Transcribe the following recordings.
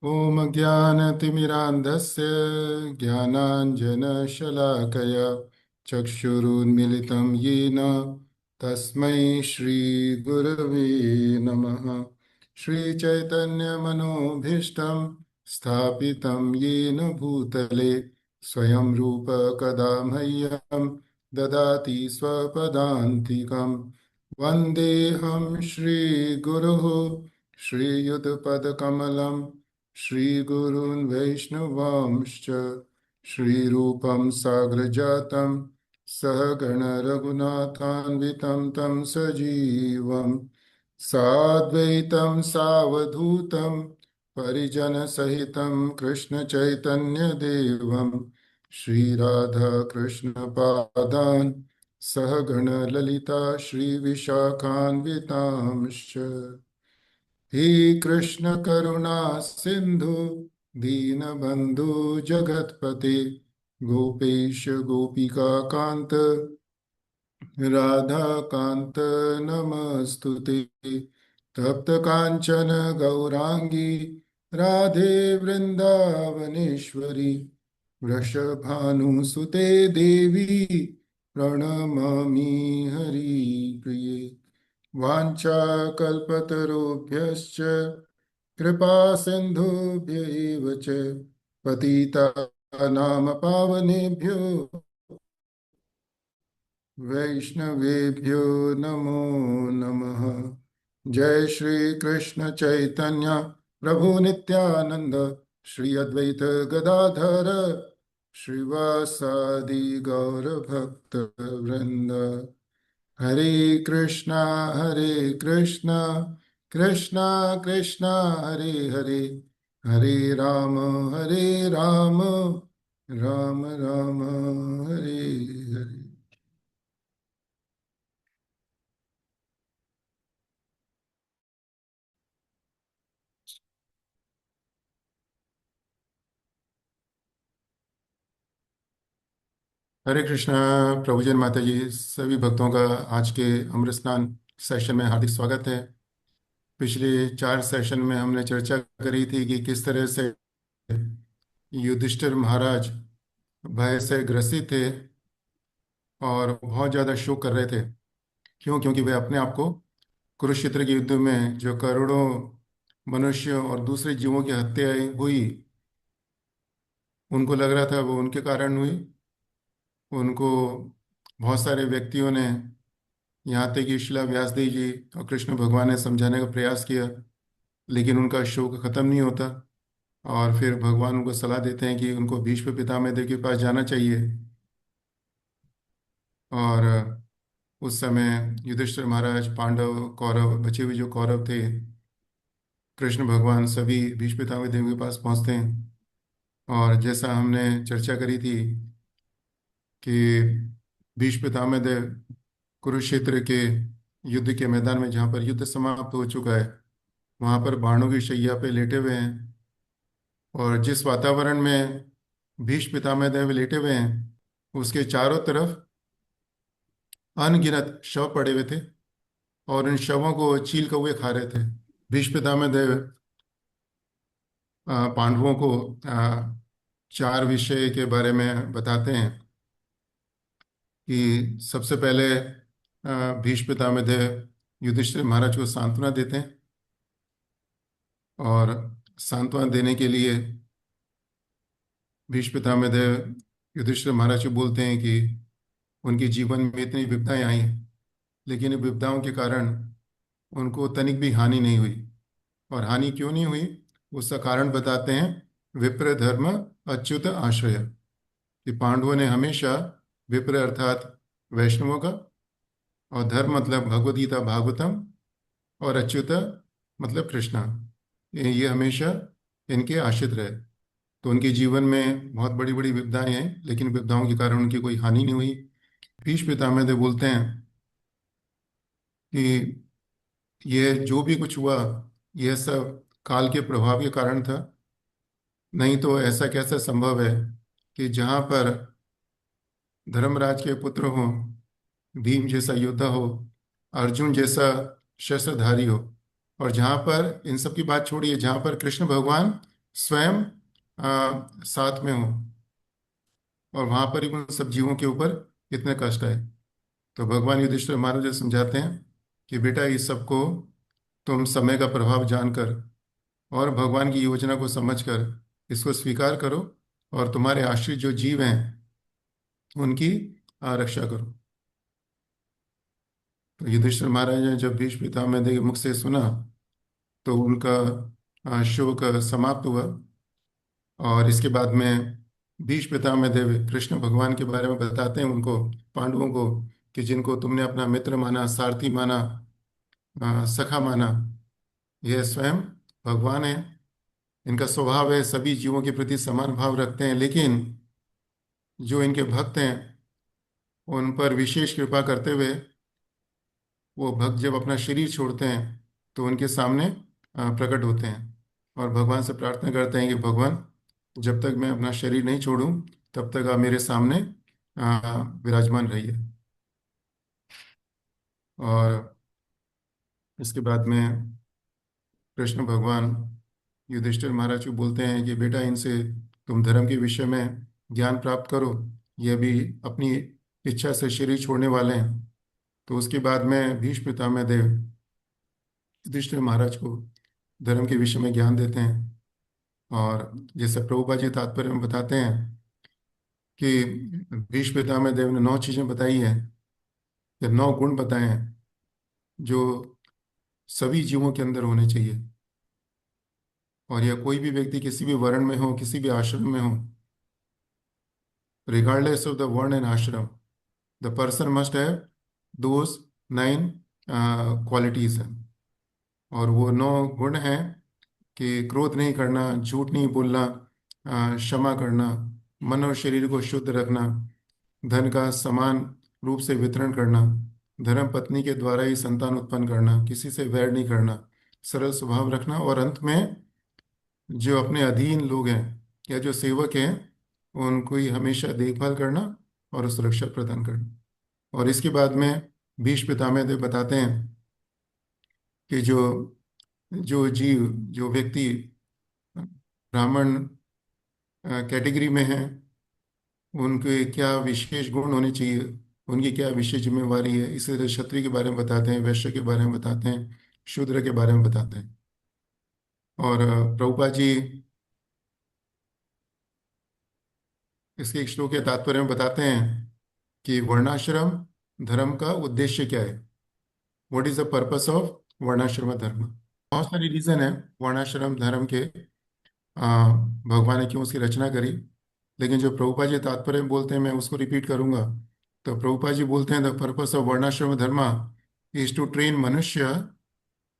ॐ ज्ञानतिमिरान्धस्य ज्ञानाञ्जनशलाकया चक्षुरुन्मिलितं येन तस्मै श्रीगुरवे नमः। श्रीचैतन्यमनोभीष्टं स्थापितं येन भूतले स्वयं रूप कदा मह्यं ददाति स्वपदान्तिकं। वन्देऽहं श्रीगुरुः श्रीयुतपदकमलं श्रीगुरून् वैष्णवांश्च श्रीरूपं साग्रजातं सहगण रघुनाथान्वितं तं सजीवं साद्वैतं सावधूतं परिजनसहितं कृष्णचैतन्यदेवं श्रीराधाकृष्णपादान् सहगण ललिता श्रीविशाखान्वितांश्च। हे कृष्ण करुणा सिंधु दीनबंधु जगतपते गोपेश गोपिका कांत राधा कांत नमस्तुते। तप्त कांचन गौरांगी राधे वृंदावनेश्वरी वृषभानुसुते देवी प्रणमामि हरिप्रिये। वाञ्छाकल्पतरुभ्यश्च कृपा सिन्धुभ्य एव च पतितानां पावनेभ्यो वैष्णवेभ्यो नमो नमः। जय श्री कृष्ण चैतन्य प्रभु नित्यानंद श्री अद्वैत गदाधर श्रीवासादि गौर भक्त वृंद। हरे कृष्णा कृष्णा कृष्णा हरे हरे हरे राम राम राम हरे हरे। हरे कृष्णा। प्रभुजन माता जी सभी भक्तों का आज के अमृत स्नान सेशन में हार्दिक स्वागत है। पिछले 4 सेशन में हमने चर्चा करी थी कि किस तरह से युधिष्ठिर महाराज भय से ग्रसित थे और बहुत ज़्यादा शोक कर रहे थे। क्यों? क्योंकि वे अपने आप को कुरुक्षेत्र के युद्ध में जो करोड़ों मनुष्यों और दूसरे जीवों की हत्या हुई, उनको लग रहा था वो उनके कारण हुई। उनको बहुत सारे व्यक्तियों ने, यहाँ तक कि शिला व्यास देव जी और कृष्ण भगवान ने समझाने का प्रयास किया, लेकिन उनका शोक खत्म नहीं होता। और फिर भगवान उनको सलाह देते हैं कि उनको भीष्म पितामह देव के पास जाना चाहिए। और उस समय युधिष्ठिर महाराज, पांडव, कौरव, बचे हुए जो कौरव थे, कृष्ण भगवान सभी भीष्म पितामह देव के पास पहुंचते हैं। और जैसा हमने चर्चा करी थी कि भीष्म पितामह देव कुरुक्षेत्र के युद्ध के मैदान में, जहाँ पर युद्ध समाप्त हो चुका है, वहाँ पर बाणों की शैया पे लेटे हुए हैं। और जिस वातावरण में भीष्म पितामह देव लेटे हुए हैं, उसके चारों तरफ अनगिनत शव पड़े हुए थे और इन शवों को चील कौवे खा रहे थे। भीष्म पितामह देव पांडवों को चार विषय के बारे में बताते हैं कि सबसे पहले भीष्म पितामह देव युधिष्ठिर महाराज को सांत्वना देते हैं। और सांत्वना देने के लिए भीष्म पितामह देव युधिष्ठिर महाराज को बोलते हैं कि उनके जीवन में इतनी विपदाएं आई हैं, लेकिन इन विपदाओं के कारण उनको तनिक भी हानि नहीं हुई। और हानि क्यों नहीं हुई, उसका कारण बताते हैं। विप्र धर्म अच्युत आश्रय, कि पांडवों ने हमेशा विप्र अर्थात वैष्णवों का, और धर्म मतलब भगवद गीता भागवतम, और अच्युत मतलब कृष्णा, ये हमेशा इनके आश्रित रहे। तो उनके जीवन में बहुत बड़ी बड़ी विपदाएं हैं, लेकिन विपदाओं के कारण उनकी कोई हानि नहीं हुई। भीष्म पितामह देव बोलते हैं कि यह जो भी कुछ हुआ, यह सब काल के प्रभाव के कारण था। नहीं तो ऐसा कैसे संभव है कि जहाँ पर धर्मराज के पुत्र हो, भीम जैसा योद्धा हो, अर्जुन जैसा शस्त्रधारी हो, और जहाँ पर इन सब की बात छोड़िए, जहाँ पर कृष्ण भगवान स्वयं साथ में हो, और वहां पर ही उन सब जीवों के ऊपर इतने कष्ट आए। तो भगवान युधिष्ठिर महाराज जी समझाते हैं कि बेटा, इस सबको तुम समय का प्रभाव जानकर और भगवान की योजना को समझकर इसको स्वीकार करो, और तुम्हारे आश्रित जो जीव हैं उनकी रक्षा करो। तो युधिष्ठिर महाराज ने जब भीष्म पितामह के मुख से सुना तो उनका शोक समाप्त हुआ। और इसके बाद में भीष्म पितामह देव कृष्ण भगवान के बारे में बताते हैं उनको, पांडवों को, कि जिनको तुमने अपना मित्र माना, सारथी माना, सखा माना, यह स्वयं भगवान है। इनका स्वभाव है सभी जीवों के प्रति समान भाव रखते हैं, लेकिन जो इनके भक्त हैं उन पर विशेष कृपा करते हुए वो भक्त जब अपना शरीर छोड़ते हैं तो उनके सामने प्रकट होते हैं और भगवान से प्रार्थना करते हैं कि भगवान, जब तक मैं अपना शरीर नहीं छोड़ूं तब तक आप मेरे सामने विराजमान रहिए। और इसके बाद में कृष्ण भगवान युधिष्ठिर महाराज को बोलते हैं कि बेटा, इनसे तुम धर्म के विषय में ज्ञान प्राप्त करो, ये भी अपनी इच्छा से शरीर छोड़ने वाले हैं। तो उसके बाद में भीष्म पितामह देव युधिष्ठिर महाराज को धर्म के विषय में ज्ञान देते हैं। और जैसे प्रभुपा जी तात्पर्य में बताते हैं कि भीष्म पितामह देव ने 9 चीजें बताई हैं, या 9 गुण बताए हैं जो सभी जीवों के अंदर होने चाहिए। और यह कोई भी व्यक्ति किसी भी वर्ण में हो, किसी भी आश्रम में हो, regardless of the वर्ण एंड आश्रम, the person must have those 9 qualities हैं। और वो 9 गुण हैं कि क्रोध नहीं करना, झूठ नहीं बोलना, क्षमा करना, मन और शरीर को शुद्ध रखना, धन का समान रूप से वितरण करना, धर्म पत्नी के द्वारा ही संतान उत्पन्न करना, किसी से वैर नहीं करना, सरल स्वभाव रखना, और अंत में जो अपने अधीन लोग हैं या जो सेवक हैं उनको ही हमेशा देखभाल करना और सुरक्षा प्रदान करना। और इसके बाद में भीष्म पितामह देव बताते हैं कि जो जो जीव, जो व्यक्ति ब्राह्मण कैटेगरी में हैं उनके क्या विशेष गुण होने चाहिए, उनकी क्या विशेष जिम्मेवारी है। इसी तरह क्षत्रिय के बारे में बताते हैं, वैश्य के बारे में बताते हैं, शूद्र के बारे में बताते हैं। और प्रभुपाद जी इसके एक श्लोक के तात्पर्य में बताते हैं कि वर्णाश्रम धर्म का उद्देश्य क्या है। What is the purpose of varnashrama धर्म। बहुत सारी रीजन है वर्णाश्रम धर्म के, भगवान ने क्यों उसकी रचना करी। लेकिन जो प्रभुपाद जी तात्पर्य में बोलते हैं मैं उसको रिपीट करूंगा। तो प्रभुपाद जी बोलते हैं the purpose of varnashrama dharma is to train manushya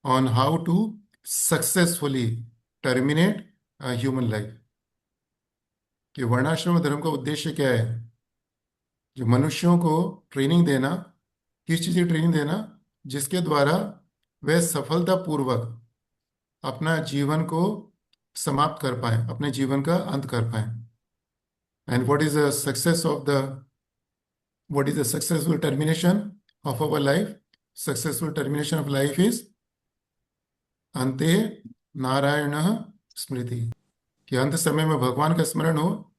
on how to successfully terminate human life. कि वर्णाश्रम धर्म का उद्देश्य क्या है, जो मनुष्यों को ट्रेनिंग देना। किस चीज़ की ट्रेनिंग देना? जिसके द्वारा वे सफलतापूर्वक अपना जीवन को समाप्त कर पाए, अपने जीवन का अंत कर पाए। And what is the successful termination of our life? Successful termination of life is अंते नारायण स्मृति। कि अंत समय में भगवान का स्मरण हो।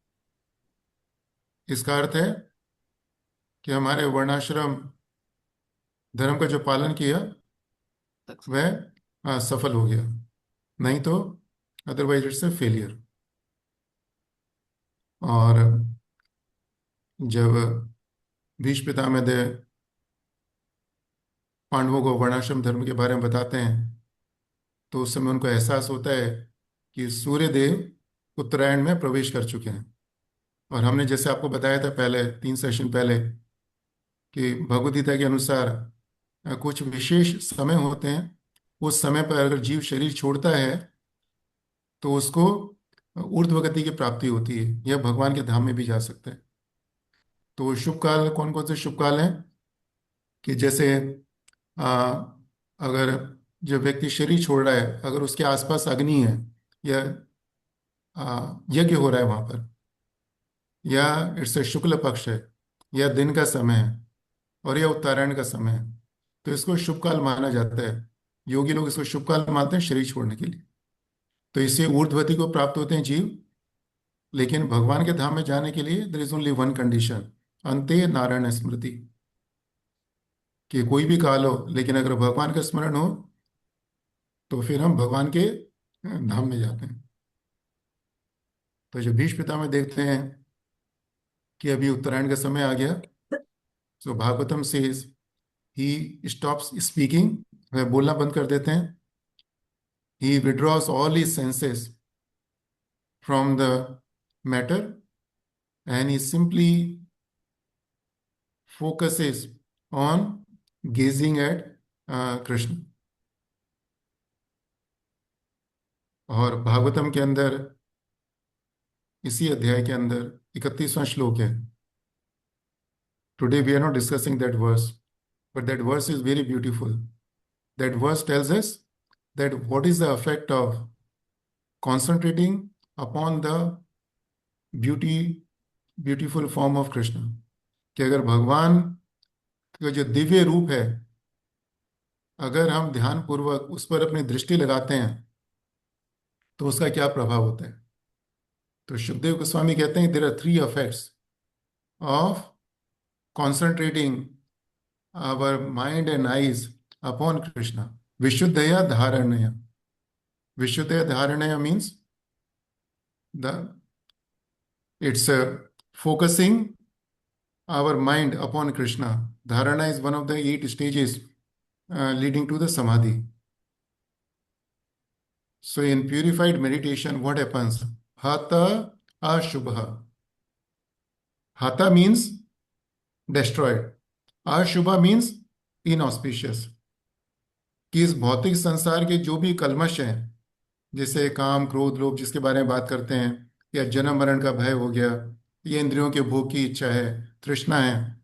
इसका अर्थ है कि हमारे वर्णाश्रम धर्म का जो पालन किया वह सफल हो गया, नहीं तो अदरवाइज इट्स ए फेलियर। और जब भीष्म पितामह पांडवों को वर्णाश्रम धर्म के बारे में बताते हैं तो उस समय उनको एहसास होता है कि सूर्य देव उत्तरायण में प्रवेश कर चुके हैं। और हमने जैसे आपको बताया था पहले 3 सेशन पहले कि भगवद गीता के अनुसार कुछ विशेष समय होते हैं। उस समय पर अगर जीव शरीर छोड़ता है तो उसको ऊर्ध्व गति की प्राप्ति होती है, यह भगवान के धाम में भी जा सकता है। तो शुभ काल कौन कौन से शुभ काल हैं? कि जैसे आ, अगर जो व्यक्ति शरीर छोड़ रहा है, अगर उसके आसपास अग्नि है या यज्ञ हो रहा है वहां पर, या इट्स शुक्ल पक्ष है, या दिन का समय है, और यह उत्तरायण का समय है, तो इसको शुभ काल माना जाता है। योगी लोग इसको शुभ काल मानते हैं शरीर छोड़ने के लिए। तो इससे ऊर्ध्वगति को प्राप्त होते हैं जीव। लेकिन भगवान के धाम में जाने के लिए there is only one condition, अंते नारायण स्मृति। कि कोई भी काल हो, लेकिन अगर भगवान का स्मरण हो तो फिर हम भगवान के धाम में जाते हैं। तो जो भीष्म पितामह देखते हैं कि अभी उत्तरायण का समय आ गया, तो भागवतम से ही स्टॉप्स स्पीकिंग, वह बोलना बंद कर देते हैं। He withdraws all his senses from the matter and he simply focuses on gazing at Krishna. और भागवतम के अंदर, इसी अध्याय के अंदर 31वां श्लोक है। Today we are not discussing that verse, but that verse is very beautiful. That verse tells us that what is the effect of concentrating upon the beauty beautiful form of Krishna। कि अगर भगवान का जो दिव्य रूप है, अगर हम ध्यान पूर्वक उस पर अपनी दृष्टि लगाते हैं तो उसका क्या प्रभाव होता है। तो सुखदेव गोस्वामी कहते हैं there are three effects of concentrating our mind and eyes upon Krishna. विशुद्धया धारणया। विशुद्धया धारणया means the it's focusing our mind upon Krishna. Dharana is one of the 8 stages leading to the samadhi. So in purified meditation, what happens? Hata ashubha. Hata means destroyed. Ashubha means inauspicious. कि इस भौतिक संसार के जो भी कल्मश हैं, जैसे काम क्रोध लोभ जिसके बारे में बात करते हैं, या जन्म मरण का भय हो गया, ये इंद्रियों के भोग की इच्छा है, तृष्णा है,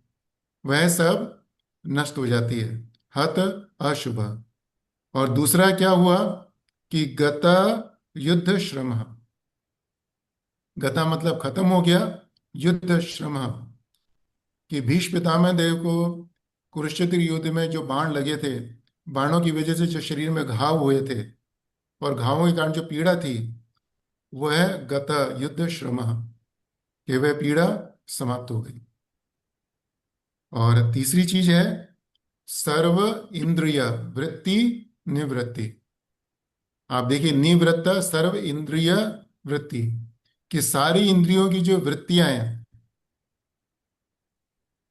वह सब नष्ट हो जाती है। हत अशुभ। और दूसरा क्या हुआ कि गता युद्ध श्रम। गता मतलब खत्म हो गया, युद्ध श्रम कि भीष्म पितामह देव को कुरुक्षेत्र युद्ध में जो बाण लगे थे, बाणों की वजह से जो शरीर में घाव हुए थे और घावों के कारण जो पीड़ा थी, वह गता युद्ध श्रम, कि वह पीड़ा समाप्त हो गई। और तीसरी चीज है सर्व इंद्रिय वृत्ति निवृत्ति। आप देखिए, निवृत्त सर्व इंद्रिय वृत्ति, कि सारी इंद्रियों की जो वृत्तियां हैं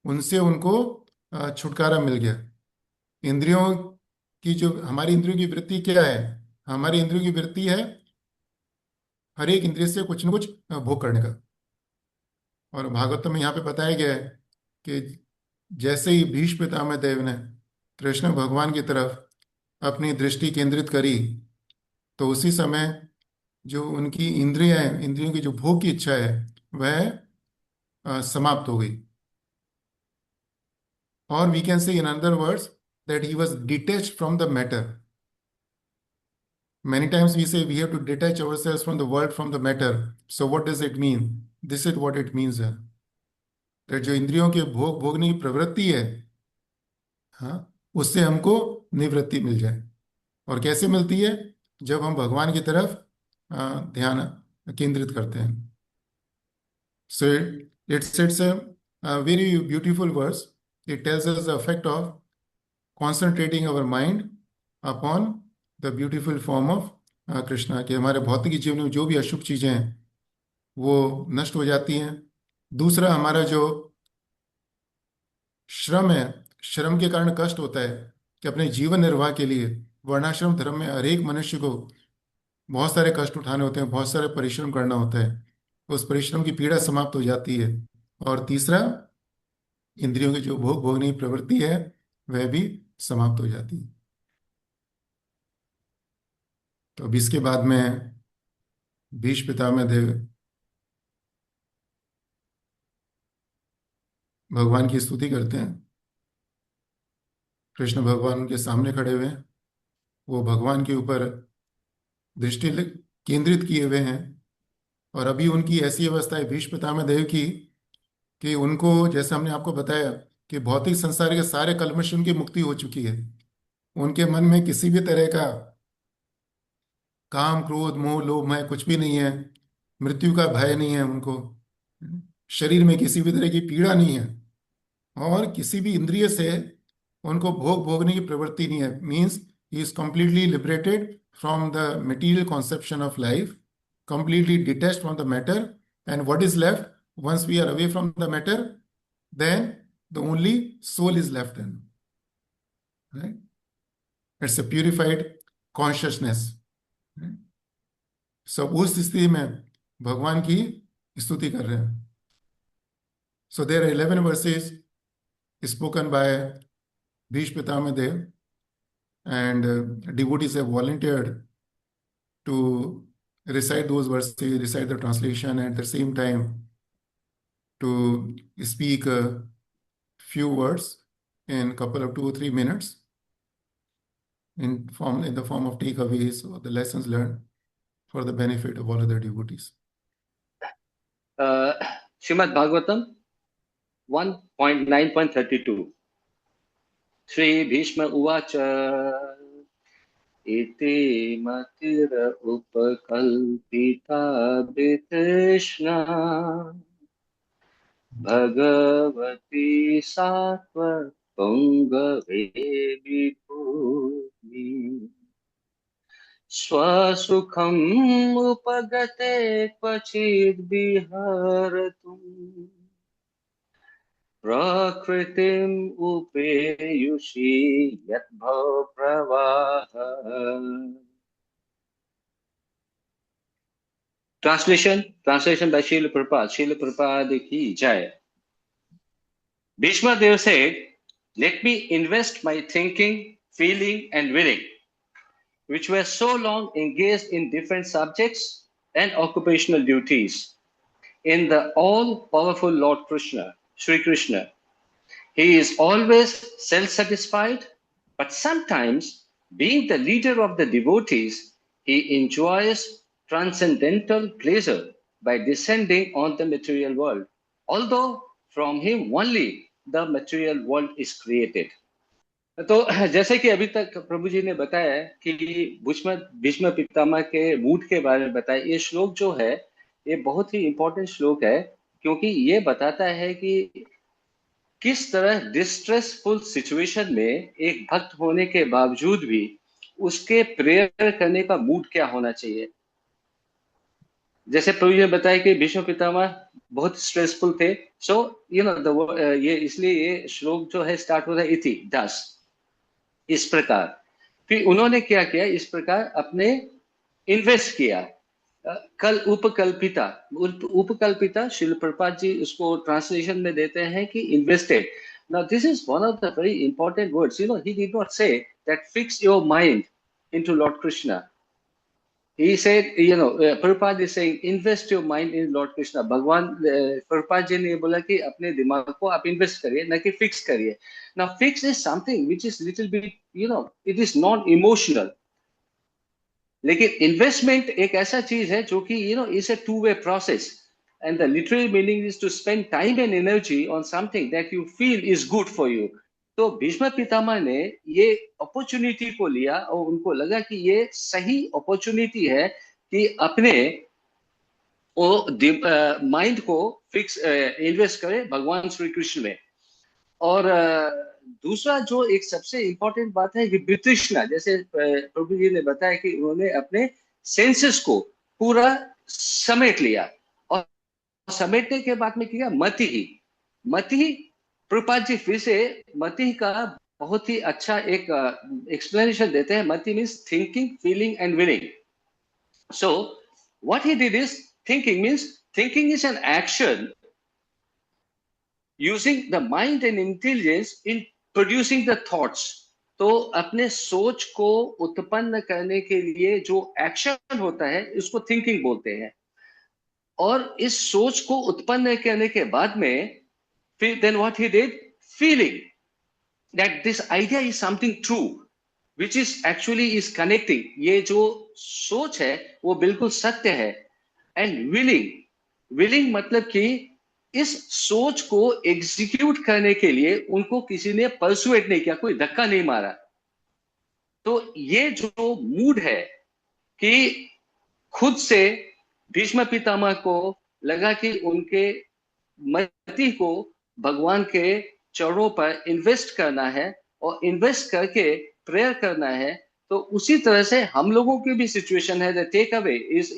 उनसे उनको छुटकारा मिल गया। इंद्रियों की जो, हमारी इंद्रियों की वृत्ति क्या है? हमारी इंद्रियों की वृत्ति है हर एक इंद्रिय से कुछ न कुछ भोग करने का। और भागवत में यहाँ पे बताया गया है कि जैसे ही भीष्म पितामह देव ने कृष्ण भगवान की तरफ अपनी दृष्टि केंद्रित करी, तो उसी समय जो उनकी इंद्रियां हैं, इंद्रियों की जो भोग की इच्छा है, वह समाप्त हो गई। और we can say in other words that he was detached from the matter. Many times we say we have to detach ourselves from the world, from the matter. So what does it mean? This is what it means है that जो इंद्रियों के भोग भोगने की प्रवृत्ति है, हाँ, उससे हमको निवृत्ति मिल जाए। और कैसे मिलती है? जब हम भगवान की तरफ ध्यान केंद्रित करते हैं। सो it's a very beautiful verse. It tells us the effect of concentrating our mind upon the beautiful form of Krishna. कि हमारे भौतिक जीवन में जो भी अशुभ चीजें हैं वो नष्ट हो जाती हैं। दूसरा, हमारा जो श्रम है, श्रम के कारण कष्ट होता है कि अपने जीवन निर्वाह के लिए वर्णाश्रम धर्म में हर एक मनुष्य को बहुत सारे कष्ट उठाने होते हैं, बहुत सारे परिश्रम करना होता है। उस परिश्रम की पीड़ा समाप्त हो जाती है। और तीसरा, इंद्रियों की जो भोग भोगने की प्रवृत्ति है वह भी समाप्त हो जाती है। तो अब इसके बाद में भीष्म पितामह देव भगवान की स्तुति करते हैं। कृष्ण भगवान उनके सामने खड़े हुए हैं, वो भगवान के ऊपर दृष्टि केंद्रित किए हुए हैं। और अभी उनकी ऐसी अवस्था है भीष्म पितामह देव की कि उनको, जैसे हमने आपको बताया, कि भौतिक संसार के सारे कल्मश उनकी मुक्ति हो चुकी है। उनके मन में किसी भी तरह का काम क्रोध मोह लोभ मैं कुछ भी नहीं है, मृत्यु का भय नहीं है उनको, शरीर में किसी भी तरह की पीड़ा नहीं है, और किसी भी इंद्रिय से उनको भोग भोगने की प्रवृत्ति नहीं है। Means he is completely liberated from the material conception of life, completely detached from the matter, and what is left once we are away from the matter, then the only soul is left in, right? It's a purified consciousness, right? सब उस स्थिति में भगवान की स्तुति कर रहे हैं। So there are 11 verses spoken by Bhishma Pitamaha Dev, and devotees have volunteered to recite those verses, recite the translation, and at the same time to speak few words in couple of 2 or 3 minutes in the form of takeaways or the lessons learned for the benefit of all other devotees. Srimad Bhagavatam 1.9.32 Shri Bhishma Uvacha Iti Matira Upakalpita Bhitishna Bhagavati Sattva Pungave Vibhuti Swasukham Upagate Kvachid Viharatum Prakritim Upeyushi Yatbhav Pravaha. Translation by Srila Prabhupada. Srila Prabhupada ki jai. Bhishma Dev said, "Let me invest my thinking, feeling, and willing, which were so long engaged in different subjects and occupational duties, in the all-powerful Lord Krishna, Sri Krishna. He is always self-satisfied, but sometimes, being the leader of the devotees, he enjoys transcendental pleasure by descending on the material world, although from him only the material world is created." तो जैसे कि अभी तक प्रभु जी ने बताया कि भीष्म पितामह के mood के बारे में बताया, ये श्लोक जो है ये बहुत ही इंपॉर्टेंट श्लोक है, क्योंकि ये बताता है कि किस तरह डिस्ट्रेसफुल सिचुएशन में एक भक्त होने के बावजूद भी उसके प्रेयर करने का मूड क्या होना चाहिए। जैसे प्रभु जी ने बताया कि भीष्म पितामह बहुत स्ट्रेसफुल थे, सो ये इसलिए ये श्लोक जो है स्टार्ट होता है इति दस, इस प्रकार। फिर उन्होंने क्या किया, इस प्रकार अपने इन्वेस्ट किया। कल उपकल्पिता श्रील प्रभुपाद जी उसको ट्रांसलेशन में देते हैं कि invested. Now this is one of the very important words, he did not say that fix your mind into Lord Krishna. He said, Prabhupada is saying, invest your mind in Lord Krishna. भगवान प्रभुपाद जी ने बोला कि अपने दिमाग को आप invest करिए, न कि फिक्स करिए। Now, fix is something which is little bit, it is non-emotional. लेकिन इन्वेस्टमेंट एक ऐसा चीज है जो कि is a two way process, and the literal meaning is to spend time and energy on something that you feel is good for you. तो भीष्म पितामह ने ये अपॉर्चुनिटी को लिया और उनको लगा कि ये सही अपॉर्चुनिटी है कि अपने माइंड को फिक्स इन्वेस्ट करे भगवान श्री कृष्ण में। और दूसरा जो एक सबसे इंपॉर्टेंट बात है कि वितृष्णा, जैसे प्रभु जी ने बताया कि उन्होंने अपने सेंसेस को पूरा समेट लिया, और समेटने के बाद में किया मति प्रभुपाद जी फिर से मति का बहुत ही अच्छा एक एक्सप्लेनेशन देते हैं। मति means thinking, feeling and willing. So what he did is thinking is an action using the mind and intelligence in producing the thoughts। तो अपने सोच को उत्पन्न करने के लिए जो एक्शन होता है उसको थिंकिंग बोलते हैं, और इस सोच को उत्पन्न करने के बाद में फिर then what he did, feeling that this idea is something true which is actually is connecting, ये जो सोच है वो बिल्कुल सत्य है। एंड विलिंग मतलब कि इस सोच को एग्जीक्यूट करने के लिए उनको किसी ने परसुएट नहीं किया, कोई धक्का नहीं मारा। तो ये जो मूड है कि खुद से भीष्म पितामह को लगा कि उनके मति को भगवान के चरणों पर इन्वेस्ट करना है, और इन्वेस्ट करके प्रेयर करना है। तो उसी तरह से हम लोगों की भी सिचुएशन है, टेक अवे इज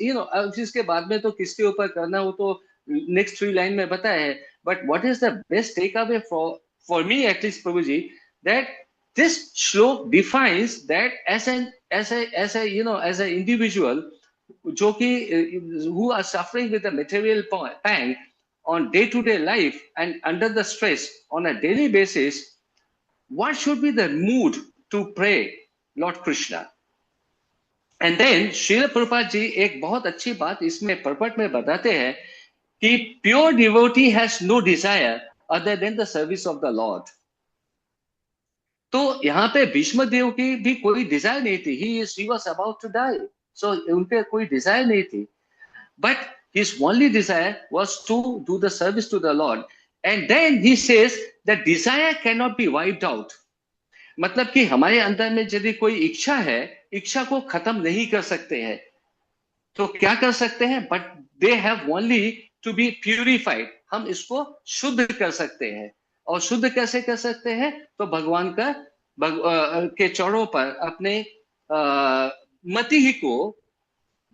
इसके बाद में तो किसके ऊपर करना हो तो नेक्स्ट 3 लाइन में बताया है। But what is the best takeaway for me at least Prabhu ji, that this shlok defines that as a as an individual जो कि who are suffering with a material pang on day to day life and under the stress on a daily basis, what should be the mood to pray Lord Krishna? And then Shrila Prabhupada ji एक बहुत अच्छी बात इसमें purport में बताते हैं कि pure devotee has no desire other than the service of the lord. तो यहाँ पे भीष्म देव की भी कोई डिजायर नहीं थी, he was about to die, so उनके कोई डिजायर नहीं थी, but his only desire was to do the service to the Lord. And then he says that desire cannot be wiped out. मतलब कि हमारे अंदर में यदि कोई इच्छा है, इच्छा को खत्म नहीं कर सकते हैं, तो क्या कर सकते हैं? But they have only to be purified, हम इसको शुद्ध कर सकते हैं। और शुद्ध कैसे कर सकते हैं? तो भगवान का के चरणों पर अपने मति ही को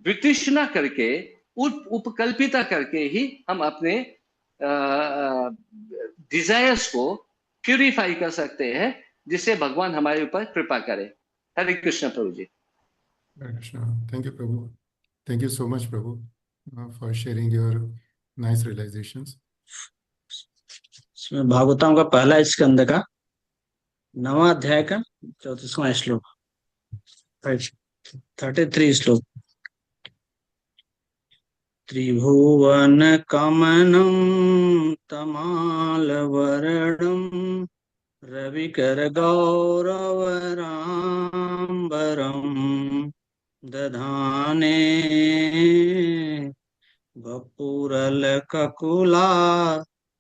वितृष्णा करके, उपकल्पिता करके ही हम अपने डिजायर्स को प्यूरिफाई कर सकते हैं, जिससे भगवान हमारे ऊपर कृपा करे। हरे कृष्ण प्रभु जी। हरे कृष्णा। थैंक यू प्रभु। थैंक यू सो मच प्रभु for sharing your nice realisations. इसमें भागवतम का पहला स्कंद का 9वां अध्याय का 34वां श्लोक, 33 श्लोक। त्रिभुवन कमनं तमालवरणं रविकर गौरवराम्बरं दधाने वपुरलककुला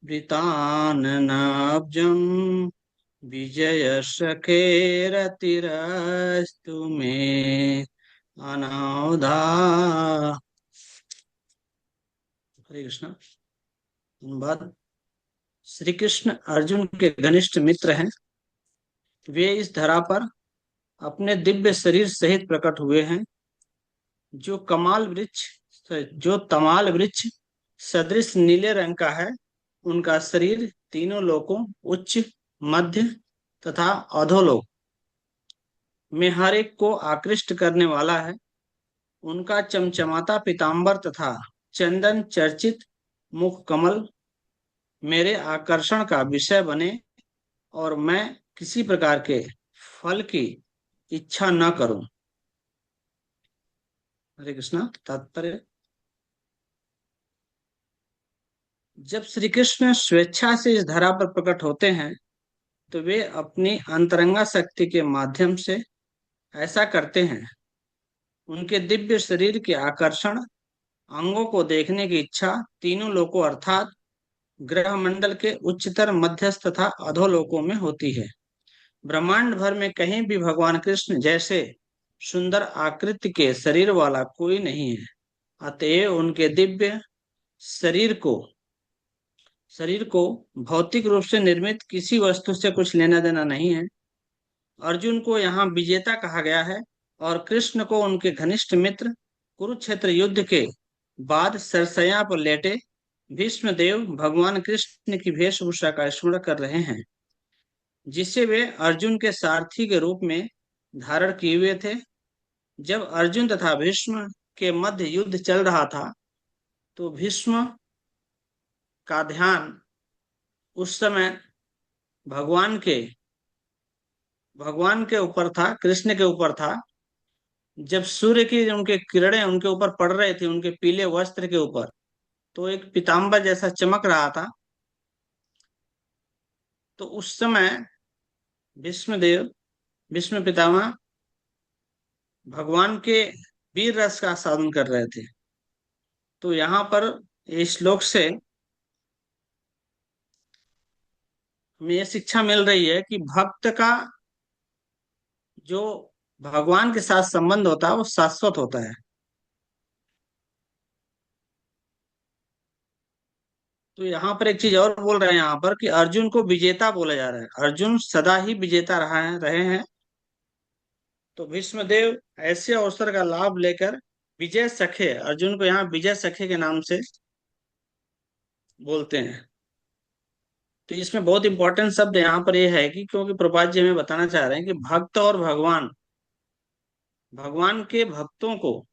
वृताननाब्जं विजयसखेरतिरस्तु मे अनावधा। हरे कृष्ण। बाद श्री कृष्ण अर्जुन के घनिष्ठ मित्र हैं। वे इस धरा पर अपने दिव्य शरीर सहित प्रकट हुए हैं, जो तमाल वृक्ष सदृश नीले रंग का है। उनका शरीर तीनों लोकों, उच्च, मध्य तथा अधोलोक में हर एक को आकृष्ट करने वाला है। उनका चमचमाता पीताम्बर तथा चंदन चर्चित मुख कमल मेरे आकर्षण का विषय बने, और मैं किसी प्रकार के फल की इच्छा न करूं। हरे कृष्ण। तात्पर्य, जब श्री कृष्ण स्वेच्छा से इस धरा पर प्रकट होते हैं तो वे अपनी अंतरंगा शक्ति के माध्यम से ऐसा करते हैं। उनके दिव्य शरीर के आकर्षण, अंगों को देखने की इच्छा तीनों लोकों अर्थात ग्रह मंडल के उच्चतर, मध्यस्थ तथा अधोलोकों में होती है। ब्रह्मांड भर में कहीं भी भगवान कृष्ण जैसे सुंदर आकृति के शरीर वाला कोई नहीं है। अतएव उनके दिव्य शरीर को भौतिक रूप से निर्मित किसी वस्तु से कुछ लेना देना नहीं है। अर्जुन को यहाँ विजेता कहा गया है और कृष्ण को उनके घनिष्ठ मित्र। कुरुक्षेत्र युद्ध के बाद सरसैया पर लेटे भीष्म देव भगवान कृष्ण की वेशभूषा का स्मरण कर रहे हैं, जिसे वे अर्जुन के सारथी के रूप में धारण किए हुए थे। जब अर्जुन तथा भीष्म के मध्य युद्ध चल रहा था तो भीष्म का ध्यान उस समय भगवान के ऊपर था, कृष्ण के ऊपर था। जब सूर्य की उनके किरणें उनके ऊपर पड़ रहे थे, उनके पीले वस्त्र के ऊपर, तो एक पीताम्बर जैसा चमक रहा था। तो उस समय भीष्म पितामह भगवान के वीर रस का साधन कर रहे थे। तो यहाँ पर इस श्लोक से हमें यह शिक्षा मिल रही है कि भक्त का जो भगवान के साथ संबंध होता है वो शाश्वत होता है। तो यहाँ पर एक चीज और बोल रहे हैं यहाँ पर कि अर्जुन को विजेता बोला जा रहा है, अर्जुन सदा ही विजेता रहे हैं। तो भीष्मदेव ऐसे अवसर का लाभ लेकर विजय सखे, अर्जुन को यहाँ विजय सखे के नाम से बोलते हैं। तो इसमें बहुत इंपॉर्टेंट शब्द यहाँ पर यह है कि क्योंकि प्रभुपाद जी हमें बताना चाह रहे हैं कि भक्त और भगवान, भगवान के भक्तों को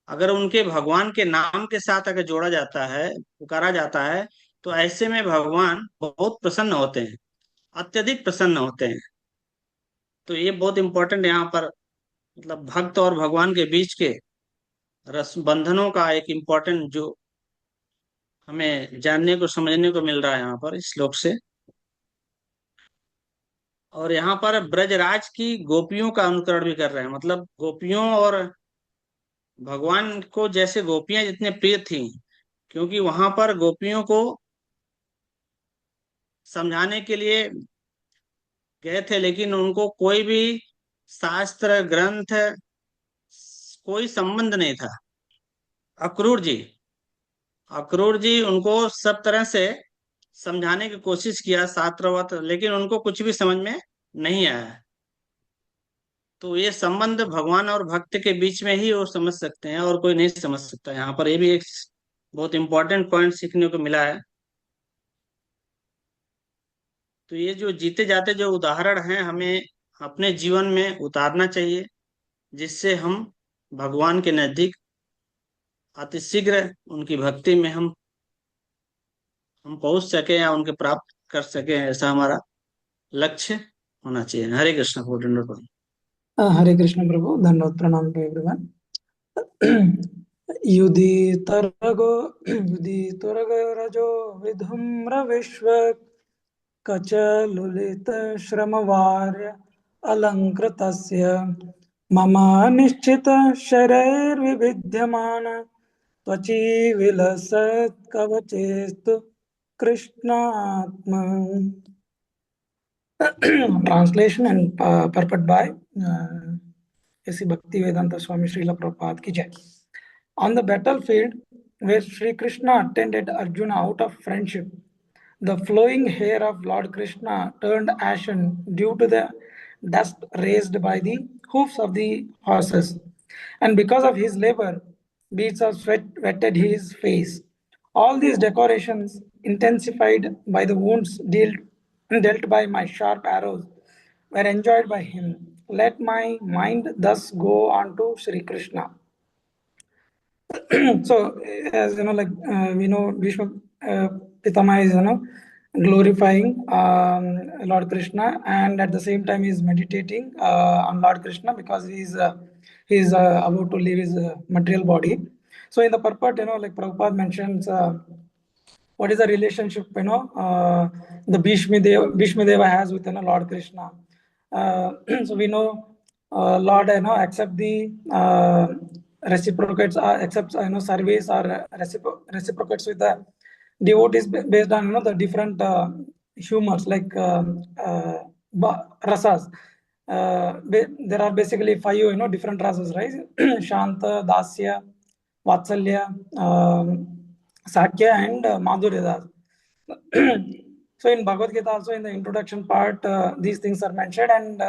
अगर उनके भगवान के नाम के साथ अगर जोड़ा जाता है, पुकारा जाता है, तो ऐसे में भगवान बहुत प्रसन्न होते हैं, अत्यधिक प्रसन्न होते हैं। तो ये बहुत इंपॉर्टेंट यहाँ पर, मतलब भक्त और भगवान के बीच के रस बंधनों का एक इम्पोर्टेंट जो हमें जानने को समझने को मिल रहा है यहाँ पर इस श्लोक से। और यहाँ पर ब्रजराज की गोपियों का अनुकरण भी कर रहे हैं, मतलब गोपियों और भगवान को जैसे गोपियां जितने प्रिय थी, क्योंकि वहां पर गोपियों को समझाने के लिए गए थे, लेकिन उनको कोई भी शास्त्र ग्रंथ कोई संबंध नहीं था। अक्रूर जी, अक्रूर जी उनको सब तरह से समझाने की कोशिश किया शास्त्रवत, लेकिन उनको कुछ भी समझ में नहीं आया। तो ये संबंध भगवान और भक्त के बीच में ही वो समझ सकते हैं और कोई नहीं समझ सकता। यहाँ पर ये भी एक बहुत इंपॉर्टेंट पॉइंट सीखने को मिला है। तो ये जो जीते जाते जो उदाहरण हैं हमें अपने जीवन में उतारना चाहिए, जिससे हम भगवान के नजदीक अति शीघ्र उनकी भक्ति में हम पहुंच सके या उनके प्राप्त कर सके, ऐसा हमारा लक्ष्य होना चाहिए। हरे कृष्ण। हरे कृष्ण प्रभु, धन्यवाद, प्रणाम टू एवरीवन। युधितरगो विधुम्र विश्व कचलुलित श्रमवार्य अलङ्कृतस्य मम निश्चित शरैर्विविध्यमान त्वचि विलसत् कवचेस्तु कृष्णात्मा। Translation and purport by A.C. Bhaktivedanta Swami Srila Prabhupada ki jai. On the battlefield where Sri Krishna attended Arjuna out of friendship, the flowing hair of Lord Krishna turned ashen due to the dust raised by the hoofs of the horses, and because of his labor, beads of sweat wetted his face. All these decorations, intensified by the wounds dealt by my sharp arrows, were enjoyed by him. Let my mind thus go on to Sri Krishna. So, as you know, like we know, Bhishma Pitama is glorifying Lord Krishna, and at the same time he is meditating on Lord Krishna because he is about to leave his material body. So in the purport, like Prabhupada mentions, what is the relationship the Bhishma Deva has with Lord Krishna. So we know Lord accept the reciprocates, accepts service or reciprocates with the devotees based on the different humors like rasas. There are basically 5 different rasas, right? Shanta, Dasya, Vatsalya, Sakya, and Madhurya. So in Bhagavad Gita also, in the introduction part, these things are mentioned, and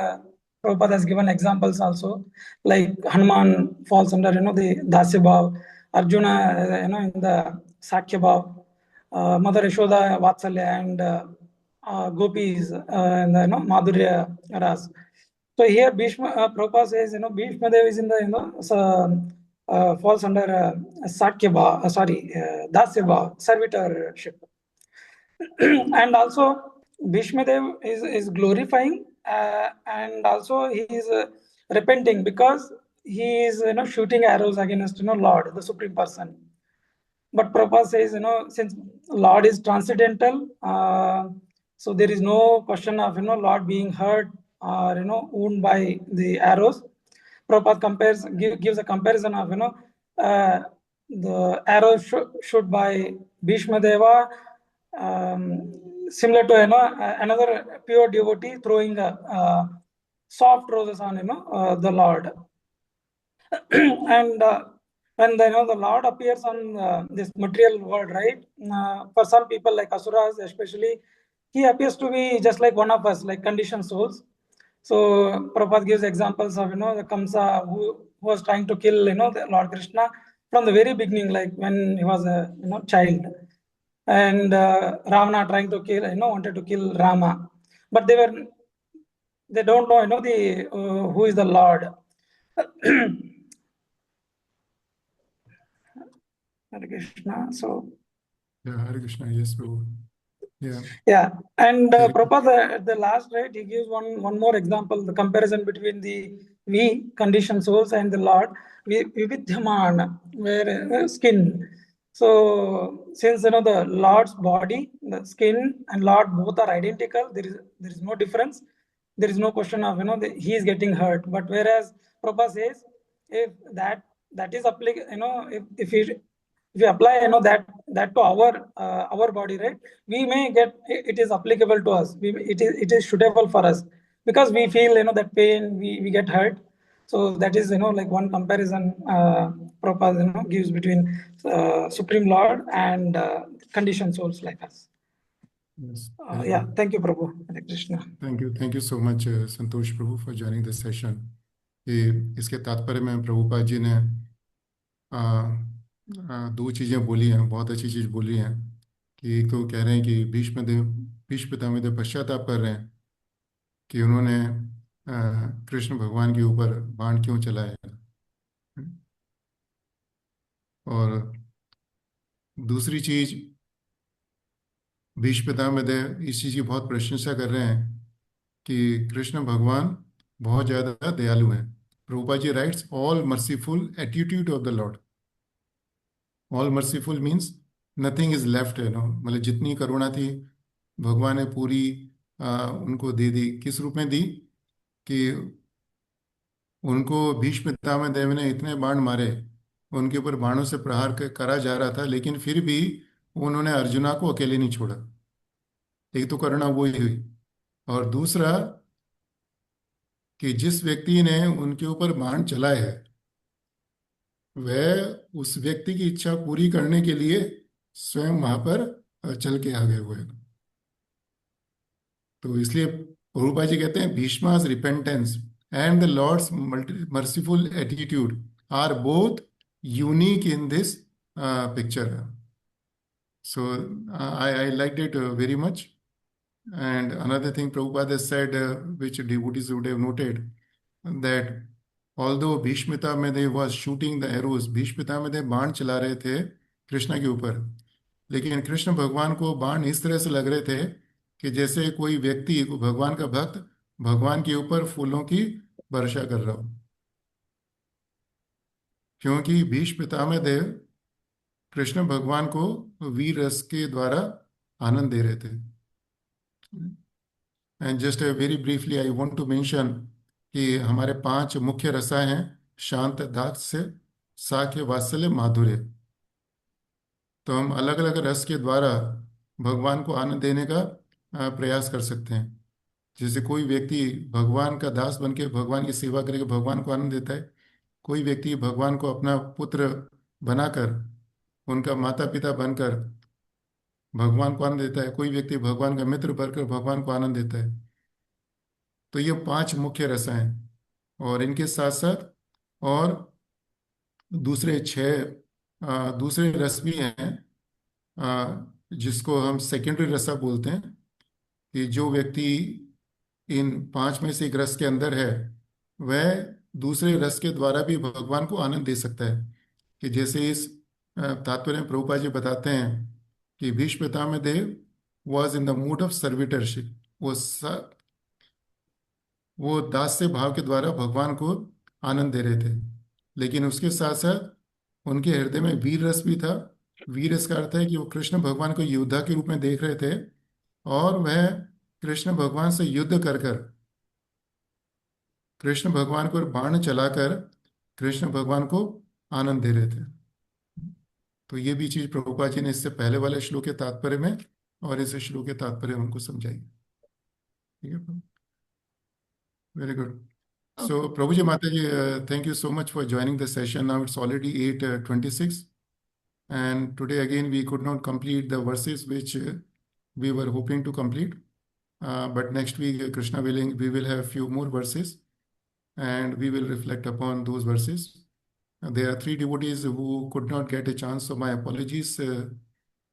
Prabhupada has given examples also, like Hanuman falls under the Dasya Bhav, Arjuna in the Sakya Bhav, Mother Yashoda Vatsalya, and Gopis in the Madhurya Ras. So here Prabhupada says Bhishma Dev is in the falls under Sakya Bhav, Dasya Bhav, servitorship. And also Bhishma Dev is glorifying and also he is repenting because he is shooting arrows against Lord, the Supreme Person. But Prabhupada says since Lord is transcendental, so there is no question of Lord being hurt or wounded by the arrows. Prabhupada gives a comparison of the arrow shot by Bhishma Deva, similar to another pure devotee throwing soft roses on the Lord. And when the Lord appears on this material world, right? For some people like asuras, especially, he appears to be just like one of us, like conditioned souls. So Prabhupada gives examples of the Kamsa who was trying to kill the Lord Krishna from the very beginning, like when he was a child, and Ravana trying to kill wanted to kill Rama, but they don't know the who is the Lord. Hare Krishna. So Yeah, Hare Krishna. Yes, Prabhu. Yeah. yeah, and Okay. Prabhupada at the last, right, he gives one more example, the comparison between the we conditioned souls and the Lord, vividhyaman, where skin. So since the Lord's body, the skin and Lord both are identical, there is no difference. There is no question of he is getting hurt. But whereas Prabhupada says, if that is applicable, if we apply that to our body, right, we may get it is applicable to us. It is suitable for us because we feel that pain, we get hurt. So that is like one comparison Prabhupada gives between Supreme Lord and conditioned souls like us. Yes. Very Yeah, good. thank you, Prabhu. Hare Krishna. Thank you so much, Santosh Prabhu, for joining this session. इसके तात्पर्य में प्रभुपाद जी ने दो चीज़ें बोली हैं, बहुत अच्छी चीज़ बोली हैं। कि एक तो कह रहे हैं कि भीष्म पितामह पश्चाताप कर रहे हैं कि उन्होंने कृष्ण भगवान के ऊपर बाण क्यों चलाया। और दूसरी चीज, भीष्म पितामह इस चीज़ की बहुत प्रशंसा कर रहे हैं कि कृष्ण भगवान बहुत ज़्यादा दयालु हैं। Prabhupada ji writes, all merciful attitude of the Lord. All merciful means nothing is left, मतलब जितनी करुणा थी भगवान ने पूरी उनको दे दी। किस रूप में दी कि उनको भीष्म पितामह देव ने इतने बाण मारे, उनके ऊपर बाणों से प्रहार करा जा रहा था, लेकिन फिर भी उन्होंने अर्जुना को अकेले नहीं छोड़ा। एक तो करुणा वो ही हुई, और दूसरा कि जिस व्यक्ति ने उनके ऊपर बाण चलाए है वह उस व्यक्ति की इच्छा पूरी करने के लिए स्वयं वहां पर चल के आ गए हुए हैं। तो इसलिए प्रभुपा जी कहते हैं Bhishma's repentance and the Lord's merciful attitude are both unique in this picture. So I liked it very much. And another thing Prabhupada has said, which devotees would have noted, that although Bhishma Pitameh was shooting the arrows, Bhishma Pitameh बाण चला रहे थे कृष्ण के ऊपर, लेकिन कृष्ण भगवान को बाण इस तरह से लग रहे थे कि जैसे कोई व्यक्ति, भगवान का भक्त भगवान के ऊपर फूलों की वर्षा कर रहा हो, क्योंकि भीष्म पितामह देव कृष्ण भगवान को वीर रस के द्वारा आनंद दे रहे थे। And just very briefly I want to mention कि हमारे 5 मुख्य रसा हैं, शांत, दास्य, साख्य, वात्सल्य, माधुर्य। तो हम अलग अलग रस के द्वारा भगवान को आनंद देने का प्रयास कर सकते हैं। जैसे कोई व्यक्ति भगवान का दास बन के भगवान की सेवा करके भगवान को आनंद देता है, कोई व्यक्ति भगवान को अपना पुत्र बनाकर, उनका माता पिता बनकर भगवान को आनंद देता है, कोई व्यक्ति भगवान का मित्र बनकर भगवान को आनंद देता है। तो ये 5 मुख्य रस हैं, और इनके साथ साथ और दूसरे 6 दूसरे रस भी हैं, जिसको हम सेकेंडरी रसा बोलते हैं। कि जो व्यक्ति इन 5 में से एक रस के अंदर है वह दूसरे रस के द्वारा भी भगवान को आनंद दे सकता है। कि जैसे इस तात्पर्य में प्रभुपाद जी बताते हैं कि Bhishma Pitamah Dev was in the mood of servitorship, वो दास्य भाव के द्वारा भगवान को आनंद दे रहे थे, लेकिन उसके साथ साथ उनके हृदय में वीर रस भी था। वीर रस का अर्थ है कि वो कृष्ण भगवान को योद्धा के रूप में देख रहे थे, और वह कृष्ण भगवान से युद्ध कर कर, कृष्ण भगवान को बाण चलाकर कृष्ण भगवान को आनंद दे रहे थे। तो ये भी चीज प्रभुपाद जी ने इससे पहले वाले श्लोक के तात्पर्य में और इस श्लोक के तात्पर्य में हमको समझाई। ठीक है। Very good. So, Prabhuji Mataji, thank you so much for joining the session. Now it's already 8:26, and today again we could not complete the verses which we were hoping to complete. But next week, Krishna willing, we will have a few more verses, and we will reflect upon those verses. There are 3 devotees who could not get a chance, so my apologies.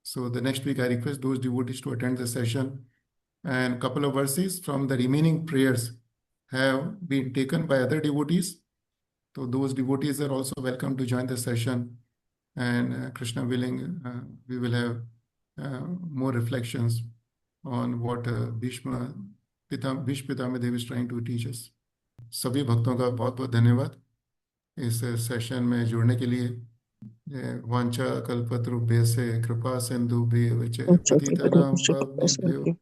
So the next week I request those devotees to attend the session, and a couple of verses from the remaining prayers have been taken by other devotees. So those devotees are also welcome to join the session, and Krishna willing, we will have more reflections on what Bhishma Pitama Dev is trying to teach us. सभी भक्तों का बहुत बहुत धन्यवाद इस session में जुड़ने के लिए। वांछा कल्पतरुभ्यश्च कृपा सिन्धुभ्येव च पतितानां पावनेभ्यो